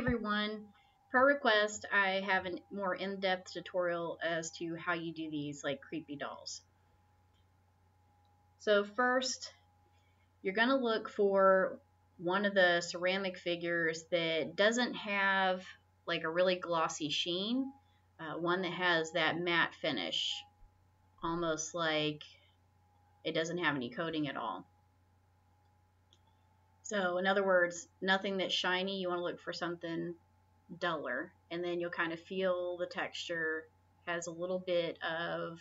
everyone, per request I have a more in-depth tutorial as to how you do these like creepy dolls. So first you're going to look for one of the ceramic figures that doesn't have like a really glossy sheen, one that has that matte finish, almost like it doesn't have any coating at all. So in other words, nothing that's shiny. You want to look for something duller, and then you'll kind of feel the texture has a little bit of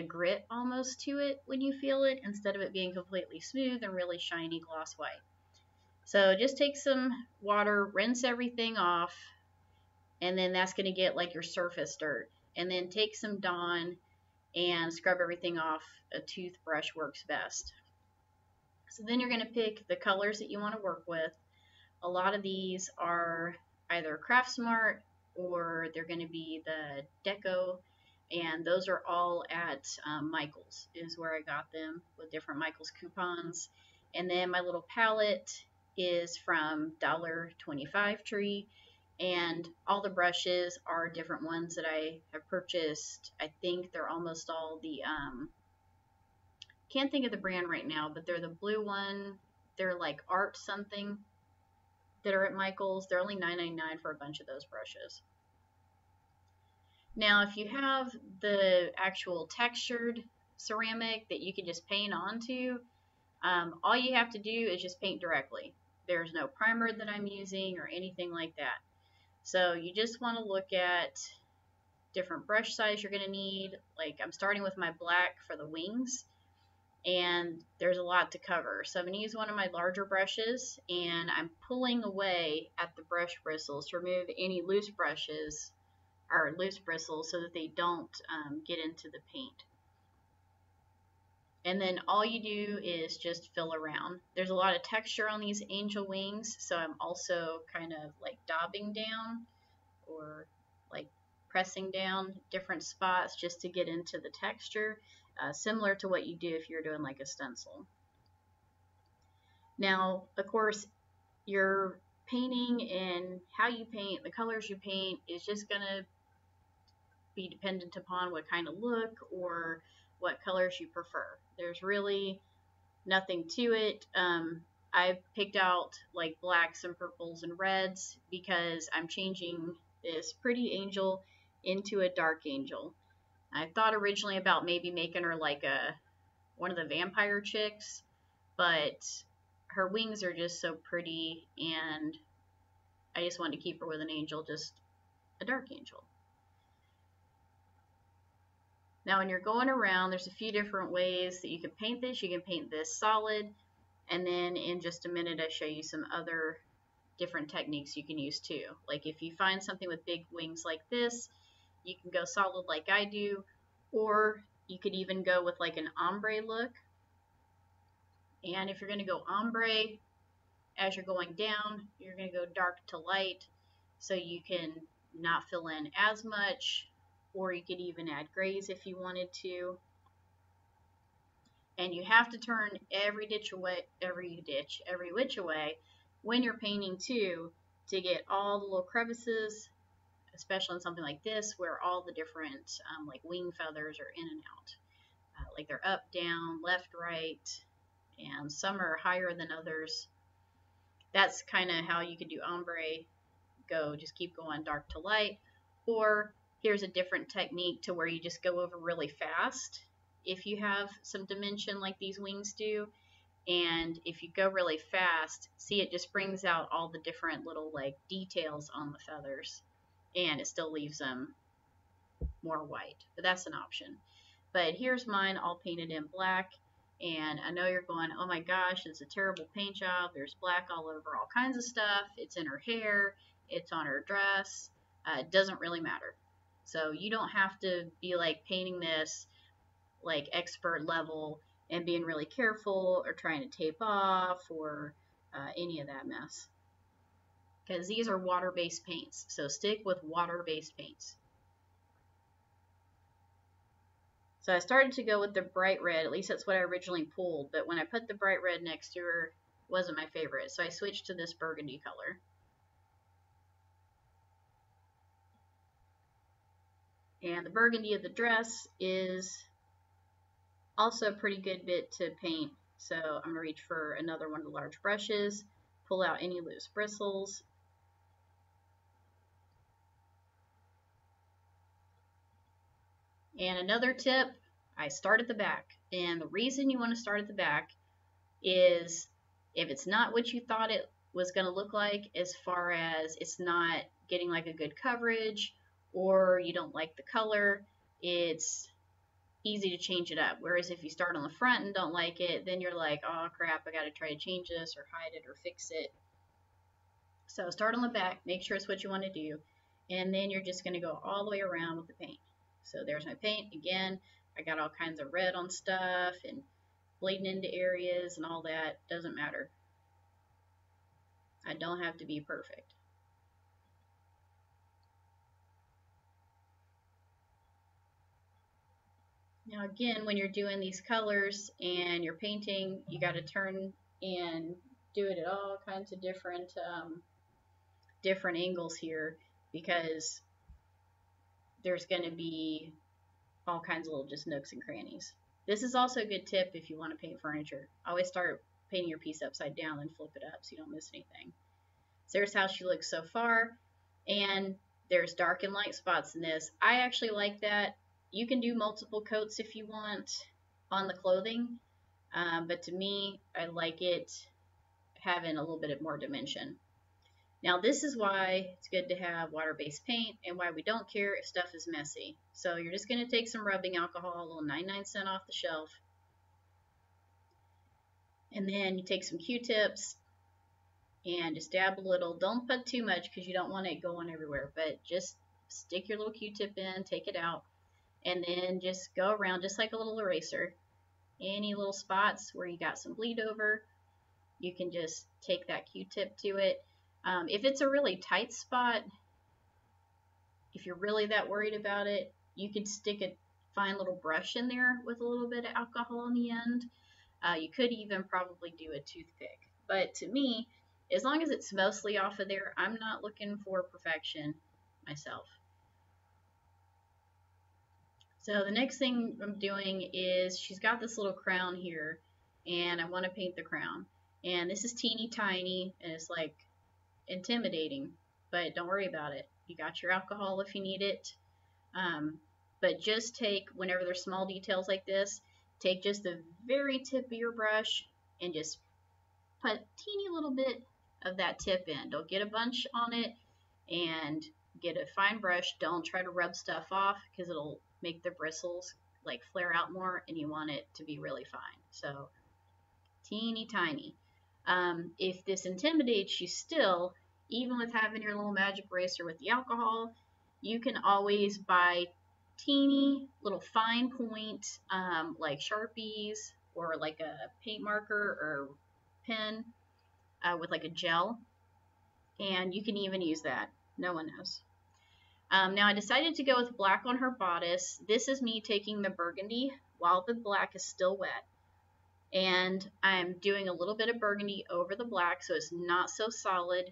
grit almost to it when you feel it, instead of it being completely smooth and really shiny gloss white. So just take some water, rinse everything off, and then that's going to get like your surface dirt. And then take some Dawn and scrub everything off. A toothbrush works best. So then you're going to pick the colors that you want to work with. A lot of these are either Craftsmart or they're going to be the Deco, and those are all at Michael's is where I got them, with different Michael's coupons. And then my little palette is from $1.25 Tree, and all the brushes are different ones that I have purchased. I think they're almost all the can't think of the brand right now, but they're the blue one. They're like Art something that are at Michael's. They're only $9.99 for a bunch of those brushes. Now, if you have the actual textured ceramic that you can just paint onto, all you have to do is just paint directly. There's no primer that I'm using or anything like that. So you just want to look at different brush size you're going to need. Like I'm starting with my black for the wings, and there's a lot to cover. So I'm going to use one of my larger brushes, and I'm pulling away at the brush bristles to remove any loose brushes or loose bristles so that they don't get into the paint. And then all you do is just fill around. There's a lot of texture on these angel wings, so I'm also kind of like daubing down or like pressing down different spots just to get into the texture, similar to what you do if you're doing like a stencil. Now, of course, your painting and how you paint, the colors you paint, is just going to be dependent upon what kind of look or what colors you prefer. There's really nothing to it. I've picked out like blacks and purples and reds because I'm changing this pretty angel into a dark angel. I thought originally about maybe making her like one of the vampire chicks, but her wings are just so pretty, and I just wanted to keep her with an angel, just a dark angel. Now when you're going around, there's a few different ways that you can paint this. You can paint this solid, and then in just a minute I show you some other different techniques you can use too. Like if you find something with big wings like this, you can go solid like I do, or you could even go with like an ombre look. And if you're going to go ombre, as you're going down, you're going to go dark to light so you can not fill in as much, or you could even add grays if you wanted to. And you have to turn every which way when you're painting too, to get all the little crevices, especially on something like this where all the different like wing feathers are in and out. Like they're up, down, left, right, and some are higher than others. That's kind of how you could do ombre. Just keep going dark to light. Or here's a different technique to where you just go over really fast if you have some dimension like these wings do. And if you go really fast, see, it just brings out all the different little like details on the feathers, and it still leaves them more white, but that's an option. But here's mine all painted in black, and I know you're going, oh my gosh, it's a terrible paint job. There's black all over all kinds of stuff. It's in her hair, it's on her dress. It doesn't really matter. So you don't have to be like painting this like expert level and being really careful or trying to tape off or any of that mess, because these are water-based paints, so stick with water-based paints. So I started to go with the bright red, at least that's what I originally pulled, but when I put the bright red next to her wasn't my favorite, so I switched to this burgundy color. And the burgundy of the dress is also a pretty good bit to paint. So I'm going to reach for another one of the large brushes, pull out any loose bristles. And another tip, I start at the back. And the reason you want to start at the back is if it's not what you thought it was going to look like, as far as it's not getting like a good coverage, or you don't like the color, it's easy to change it up. Whereas if you start on the front and don't like it, then you're like, oh crap, I got to try to change this or hide it or fix it. So start on the back, make sure it's what you want to do, and then you're just going to go all the way around with the paint. So there's my paint. Again, I got all kinds of red on stuff and bleeding into areas and all that. Doesn't matter. I don't have to be perfect. Now again, when you're doing these colors and you're painting, you got to turn and do it at all kinds of different angles here, because there's going to be all kinds of little just nooks and crannies. This is also a good tip if you want to paint furniture. Always start painting your piece upside down and flip it up so you don't miss anything. So there's how she looks so far, and there's dark and light spots in this. I actually like that. You can do multiple coats if you want on the clothing, but to me, I like it having a little bit of more dimension. Now this is why it's good to have water-based paint, and why we don't care if stuff is messy. So you're just going to take some rubbing alcohol, a little 99-cent off the shelf, and then you take some Q-tips and just dab a little. Don't put too much because you don't want it going everywhere, but just stick your little Q-tip in, take it out, and then just go around just like a little eraser. Any little spots where you got some bleed over, you can just take that Q-tip to it. If it's a really tight spot, if you're really that worried about it, you could stick a fine little brush in there with a little bit of alcohol on the end. You could even probably do a toothpick. But to me, as long as it's mostly off of there, I'm not looking for perfection myself. So the next thing I'm doing is, she's got this little crown here, and I want to paint the crown. And this is teeny tiny, and it's like intimidating, but don't worry about it. You got your alcohol if you need it. But just take, whenever there's small details like this, take just the very tip of your brush and just put a teeny little bit of that tip in. Don't get a bunch on it, and get a fine brush. Don't try to rub stuff off because it'll make the bristles like flare out more, and you want it to be really fine. So teeny tiny. If this intimidates you still, even with having your little magic eraser with the alcohol, you can always buy teeny little fine point, like Sharpies or like a paint marker or pen with like a gel, and you can even use that. No one knows. Now I decided to go with black on her bodice. This is me taking the burgundy while the black is still wet, and I'm doing a little bit of burgundy over the black so it's not so solid,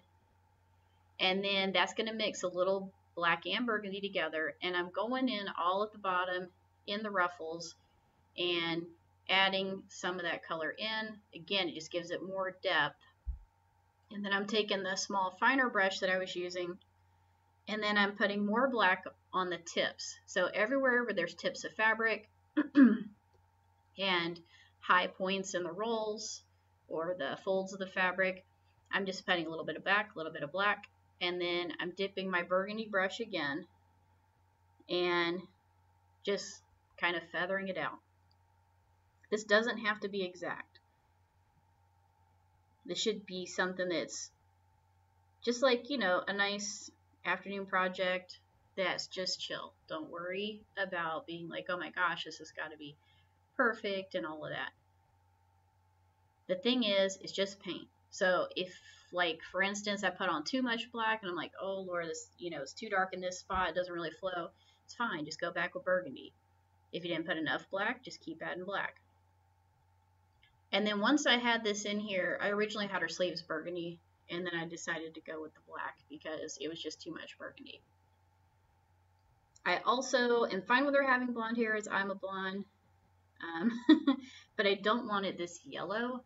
and then that's going to mix a little black and burgundy together, and I'm going in all at the bottom in the ruffles and adding some of that color in. Again, it just gives it more depth. And then I'm taking the small finer brush that I was using, and then I'm putting more black on the tips. So everywhere where there's tips of fabric and high points in the rolls or the folds of the fabric, I'm just putting a little bit of black, a little bit of black, and then I'm dipping my burgundy brush again and just kind of feathering it out. This doesn't have to be exact. This should be something that's just like, you know, a nice afternoon project that's just chill. Don't worry about being like, oh my gosh, this has got to be perfect and all of that. The thing is, it's just paint. So if, like, for instance, I put on too much black and I'm like, oh Lord, this, you know, it's too dark in this spot, it doesn't really flow, it's fine, just go back with burgundy. If you didn't put enough black, just keep adding black. And then once I had this in here, I originally had her sleeves burgundy, and then I decided to go with the black because it was just too much burgundy. I also am fine with her having blonde hair as I'm a blonde, but I don't want it this yellow.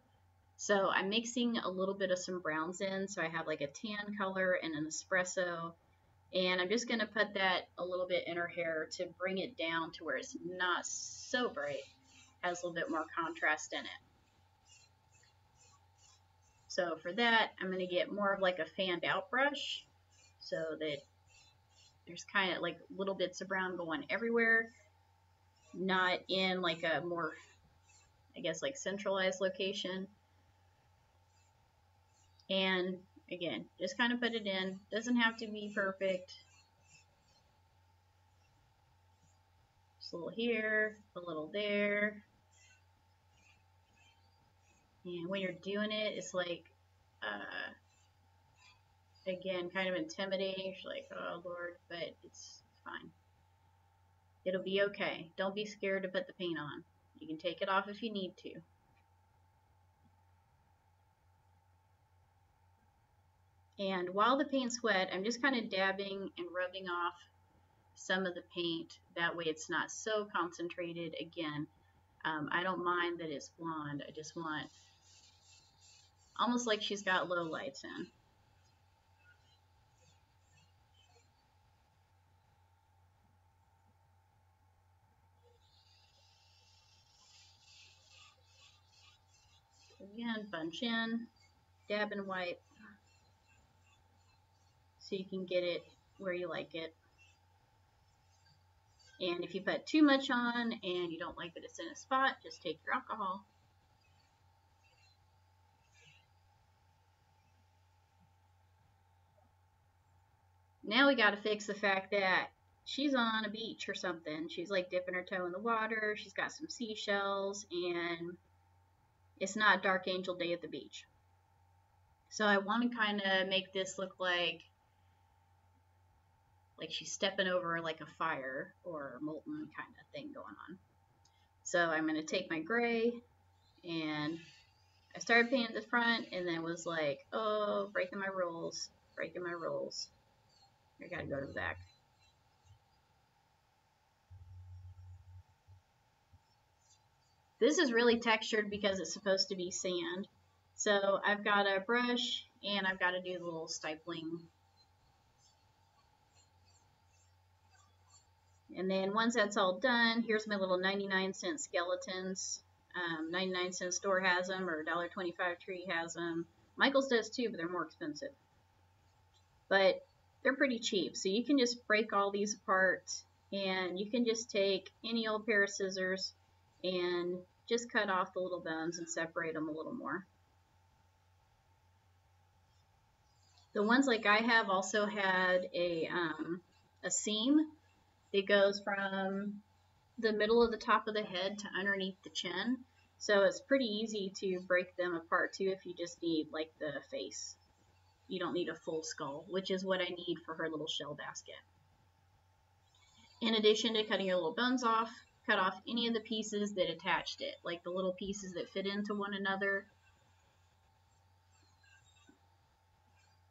So I'm mixing a little bit of some browns in, so I have like a tan color and an espresso, and I'm just going to put that a little bit in her hair to bring it down to where it's not so bright, has a little bit more contrast in it. So for that, I'm going to get more of like a fanned out brush so that there's kind of like little bits of brown going everywhere, not in like a more, I guess, like centralized location. And again, just kind of put it in. Doesn't have to be perfect. Just a little here, a little there. And when you're doing it, it's like, again, kind of intimidating. You're like, oh Lord, but it's fine. It'll be okay. Don't be scared to put the paint on. You can take it off if you need to. And while the paint's wet, I'm just kind of dabbing and rubbing off some of the paint. That way it's not so concentrated. Again, I don't mind that it's blonde. I just want almost like she's got low lights in. So again, bunch in, dab and wipe so you can get it where you like it. And if you put too much on and you don't like that it's in a spot, just take your alcohol. Now we gotta fix the fact that she's on a beach or something. She's like dipping her toe in the water. She's got some seashells, and it's not Dark Angel Day at the beach. So I want to kind of make this look like she's stepping over like a fire or molten kind of thing going on. So I'm going to take my gray, and I started painting the front and then was like, oh, breaking my rules. I gotta go to the back. This is really textured because it's supposed to be sand. So I've got a brush and I've got to do the little stippling. And then once that's all done, here's my little 99-cent skeletons. 99-cent store has them, or $1.25 Tree has them. Michael's does too, but they're more expensive. But they're pretty cheap, so you can just break all these apart, and you can just take any old pair of scissors and just cut off the little bones and separate them a little more. The ones like I have also had a seam that goes from the middle of the top of the head to underneath the chin. So it's pretty easy to break them apart too if you just need like the face. You don't need a full skull, which is what I need for her little shell basket. In addition to cutting your little bones off, cut off any of the pieces that attached it, like the little pieces that fit into one another,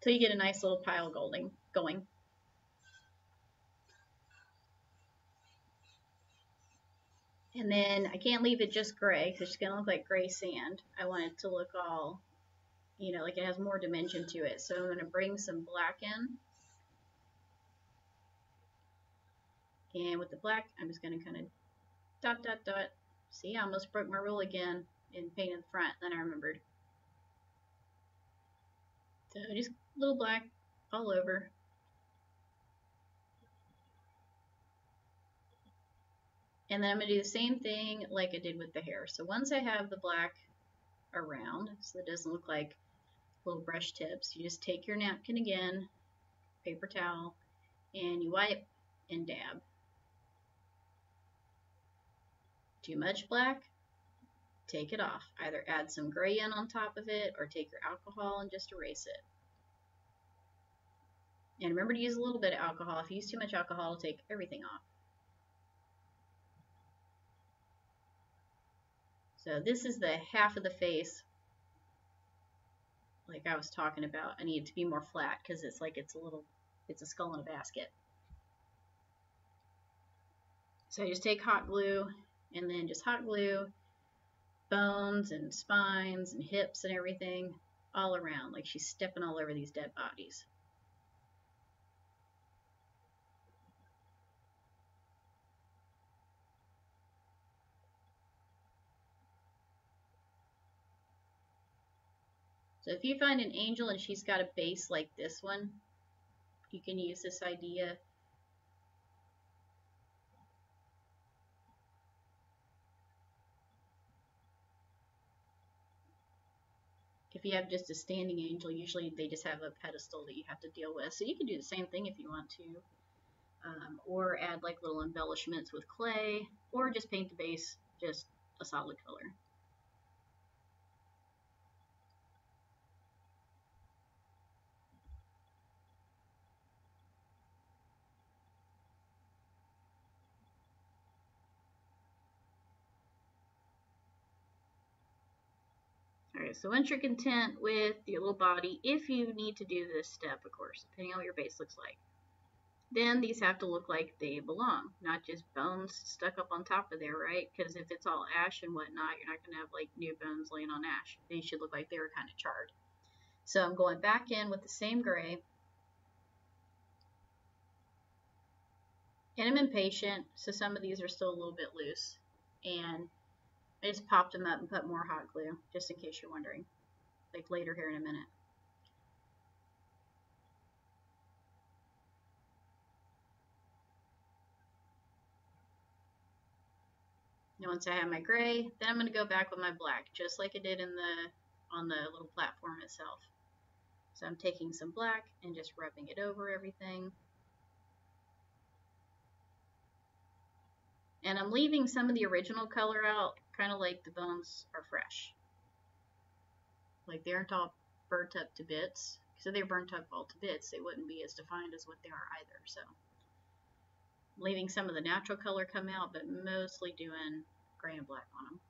till you get a nice little pile going. And then I can't leave it just gray because it's going to look like gray sand. I want it to look all, you know, like it has more dimension to it. So I'm going to bring some black in. And with the black, I'm just going to kind of dot, dot, dot. See, I almost broke my rule again in painting the front. Then I remembered. So just a little black all over. And then I'm going to do the same thing like I did with the hair. So once I have the black around, so it doesn't look like little brush tips, you just take your napkin again, paper towel, and you wipe and dab. Too much black, take it off. Either add some gray in on top of it or take your alcohol and just erase it. And remember to use a little bit of alcohol. If you use too much alcohol, it'll take everything off. So this is the half of the face, like I was talking about. I need it to be more flat because it's like it's a skull in a basket. So I just take hot glue and then just hot glue bones and spines and hips and everything all around, like she's stepping all over these dead bodies. So if you find an angel and she's got a base like this one, you can use this idea. If you have just a standing angel, usually they just have a pedestal that you have to deal with. So you can do the same thing if you want to. Or add like little embellishments with clay, or just paint the base just a solid color. Alright, so once you're content with your little body, if you need to do this step, of course, depending on what your base looks like, then these have to look like they belong, not just bones stuck up on top of there, right? Because if it's all ash and whatnot, you're not going to have like new bones laying on ash. They should look like they were kind of charred. So I'm going back in with the same gray. And I'm impatient, so some of these are still a little bit loose. And I just popped them up and put more hot glue, just in case you're wondering, like later here in a minute. And once I have my gray, then I'm going to go back with my black, just like I did on the little platform itself. So I'm taking some black and just rubbing it over everything. And I'm leaving some of the original color out, kind of like the bones are fresh. Like they aren't all burnt up to bits. So if they're burnt up all to bits, they wouldn't be as defined as what they are either. So I'm leaving some of the natural color come out, but mostly doing gray and black on them.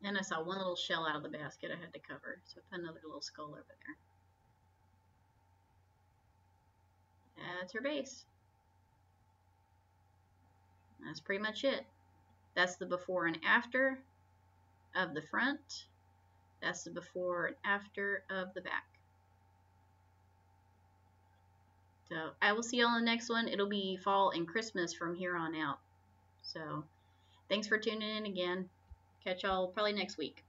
And I saw one little shell out of the basket I had to cover, so I put another little skull over there. That's her base. That's pretty much it. That's the before and after of the front. That's the before and after of the back. So I will see y'all in the next one. It'll be fall and Christmas from here on out. So thanks for tuning in again. Catch y'all probably next week.